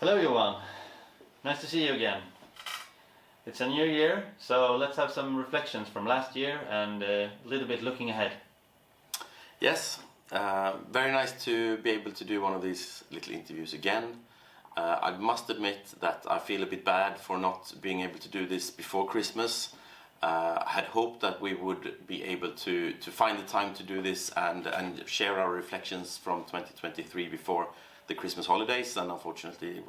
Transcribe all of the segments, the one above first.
Hello Johan, nice to see you again. It's a new year, so let's have some reflections from last year and a little bit looking ahead. Yes, very nice to be able to do one of these little interviews again. I must admit that I feel a bit bad for not being able to do this before Christmas. I had hoped that we would be able to find the time to do this and share our reflections from 2023 before the Christmas holidays, and unfortunately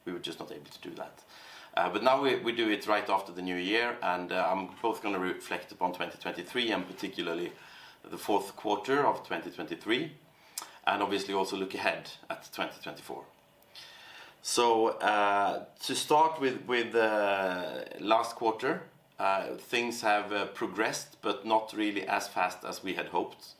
we were just not able to do that. But now we do it right after the new year, and I'm both going to reflect upon 2023 and particularly the fourth quarter of 2023, and obviously also look ahead at 2024. So to start with last quarter, things have progressed, but not really as fast as we had hoped.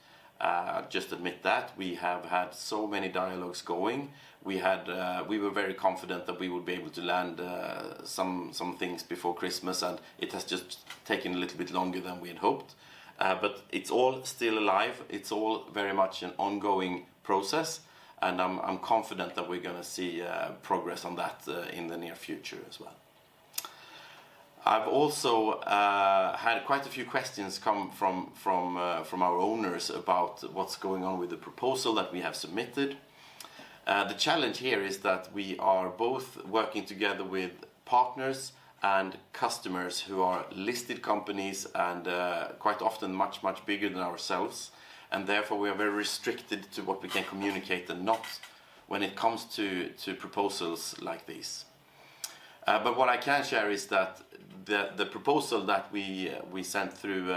Just admit that we have had so many dialogues going. We were very confident that we would be able to land some things before Christmas, and it has just taken a little bit longer than we had hoped. But it's all still alive. It's all very much an ongoing process, and I'm confident that we're going to see progress on that in the near future as well. I've also had quite a few questions come from our owners about what's going on with the proposal that we have submitted. The challenge here is that we are both working together with partners and customers who are listed companies and quite often much bigger than ourselves, and therefore we are very restricted to what we can communicate and not when it comes to proposals like these. But what I can share is that the proposal that we sent through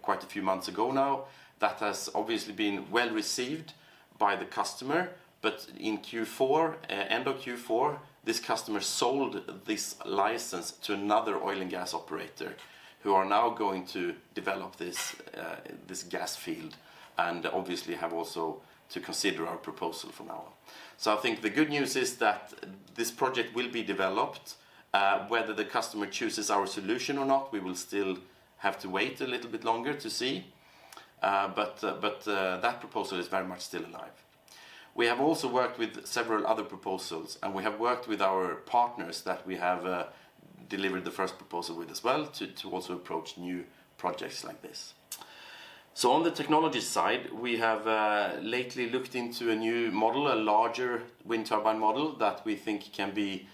quite a few months ago now, that has obviously been well received by the customer, but in Q4, end of Q4, this customer sold this license to another oil and gas operator who are now going to develop this gas field, and obviously have also to consider our proposal from now on. So I think the good news is that this project will be developed. Whether the customer chooses our solution or not, we will still have to wait a little bit longer to see. But that proposal is very much still alive. We have also worked with several other proposals, and we have worked with our partners that we have delivered the first proposal with as well to also approach new projects like this. So on the technology side, we have lately looked into a new model, a larger wind turbine model that we think can be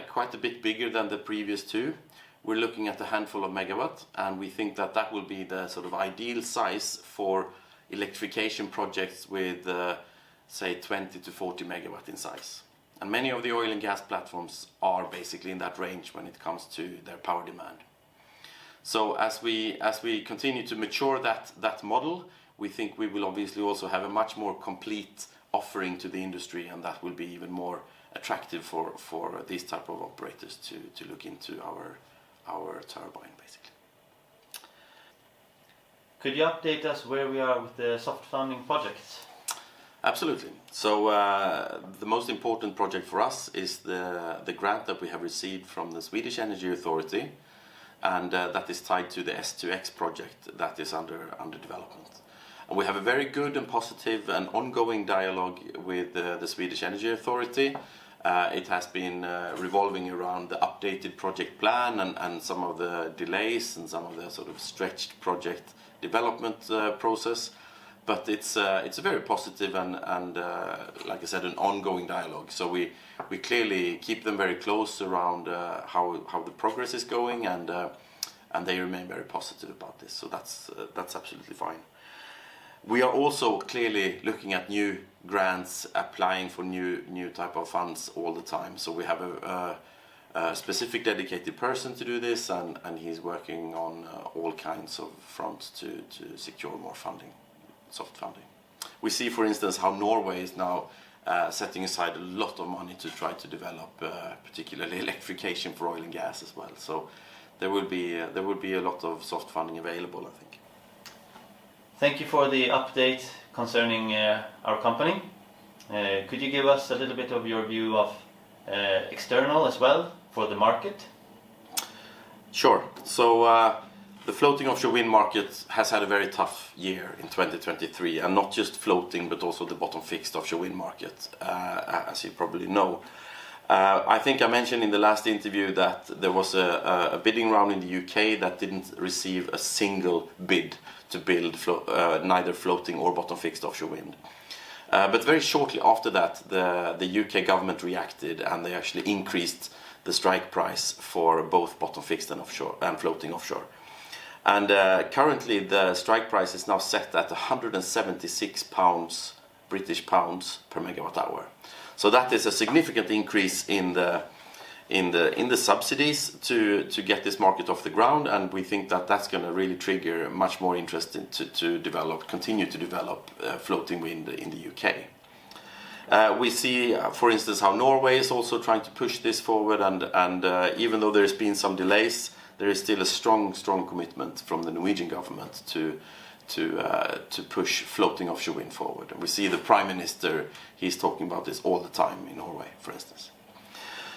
quite a bit bigger than the previous two. We're looking at a handful of megawatt, and we think that that will be the sort of ideal size for electrification projects with say 20 to 40 megawatt in size. And many of the oil and gas platforms are basically in that range when it comes to their power demand. So as we continue to mature that model, we think we will obviously also have a much more complete offering to the industry, and that will be even more attractive for these type of operators to look into our turbine basically. Could you update us where we are with the soft funding projects? Absolutely. So the most important project for us is the grant that we have received from the Swedish Energy Authority, and that is tied to the S2X project that is under development. And we have a very good and positive and ongoing dialogue with the Swedish Energy Authority. It has been revolving around the updated project plan and some of the delays and some of the sort of stretched project development process. But it's a very positive and like I said, an ongoing dialogue. So we clearly keep them very close around how the progress is going, and they remain very positive about this. So that's absolutely fine. We are also clearly looking at new grants, applying for new type of funds all the time. So we have a specific dedicated person to do this, and he's working on all kinds of fronts to secure more funding. Soft funding. We see, for instance, how Norway is now setting aside a lot of money to try to develop particularly electrification for oil and gas as well. So there will be a lot of soft funding available, I think. Thank you for the update concerning our company. Could you give us a little bit of your view of external as well for the market? Sure. So The floating offshore wind market has had a very tough year in 2023, and not just floating but also the bottom fixed offshore wind market, as you probably know. I think I mentioned in the last interview that there was a bidding round in the UK that didn't receive a single bid to build neither floating or bottom fixed offshore wind. But very shortly after that, the UK government reacted, and they actually increased the strike price for both bottom fixed and offshore and floating offshore. And currently the strike price is now set at £176 British pounds per megawatt hour. So that is a significant increase in the subsidies to get this market off the ground, and we think that that's going to really trigger much more interest continue to develop floating wind in the UK. We see, for instance, how Norway is also trying to push this forward, and even though there's been some delays, there is still a strong commitment from the Norwegian government to push floating offshore wind forward. And we see the Prime Minister, he's talking about this all the time in Norway, for instance.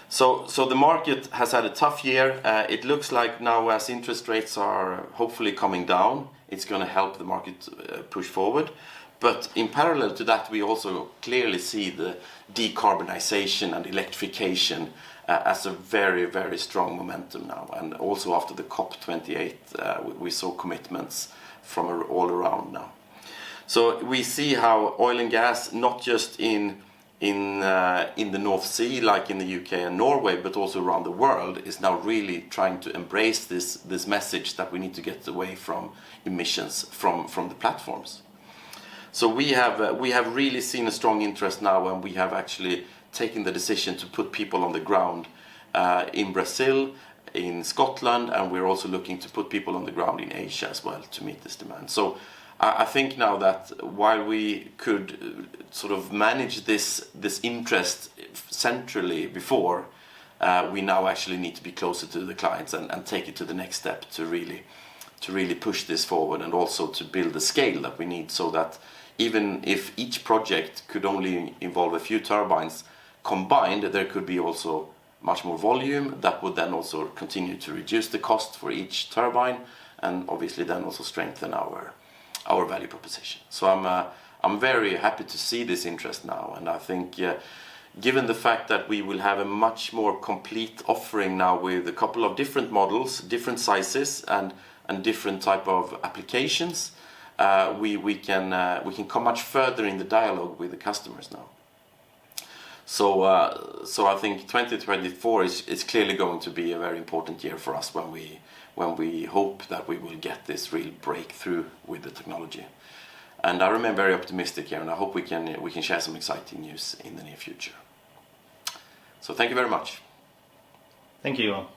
So the market has had a tough year. It looks like now, as interest rates are hopefully coming down, it's going to help the market push forward. But in parallel to that, we also clearly see the decarbonization and electrification as a very, very strong momentum now. And also after the COP28, we saw commitments from all around now. So we see how oil and gas, not just in the North Sea like in the UK and Norway, but also around the world, is now really trying to embrace this message that we need to get away from emissions from the platforms. So we have really seen a strong interest now, and we have actually taken the decision to put people on the ground in Brazil, in Scotland, and we're also looking to put people on the ground in Asia as well to meet this demand. So I think now that while we could sort of manage this interest centrally before, we now actually need to be closer to the clients and take it to the next step to really push this forward, and also to build the scale that we need, so that even if each project could only involve a few turbines combined, there could be also much more volume that would then also continue to reduce the cost for each turbine, and obviously then also strengthen our value proposition. So I'm very happy to see this interest now, and I think given the fact that we will have a much more complete offering now with a couple of different models, different sizes, and different type of applications, we can come much further in the dialogue with the customers now. So I think 2024 is clearly going to be a very important year for us when we hope that we will get this real breakthrough with the technology. And I remain very optimistic here, and I hope we can share some exciting news in the near future. So thank you very much. Thank you, Johan.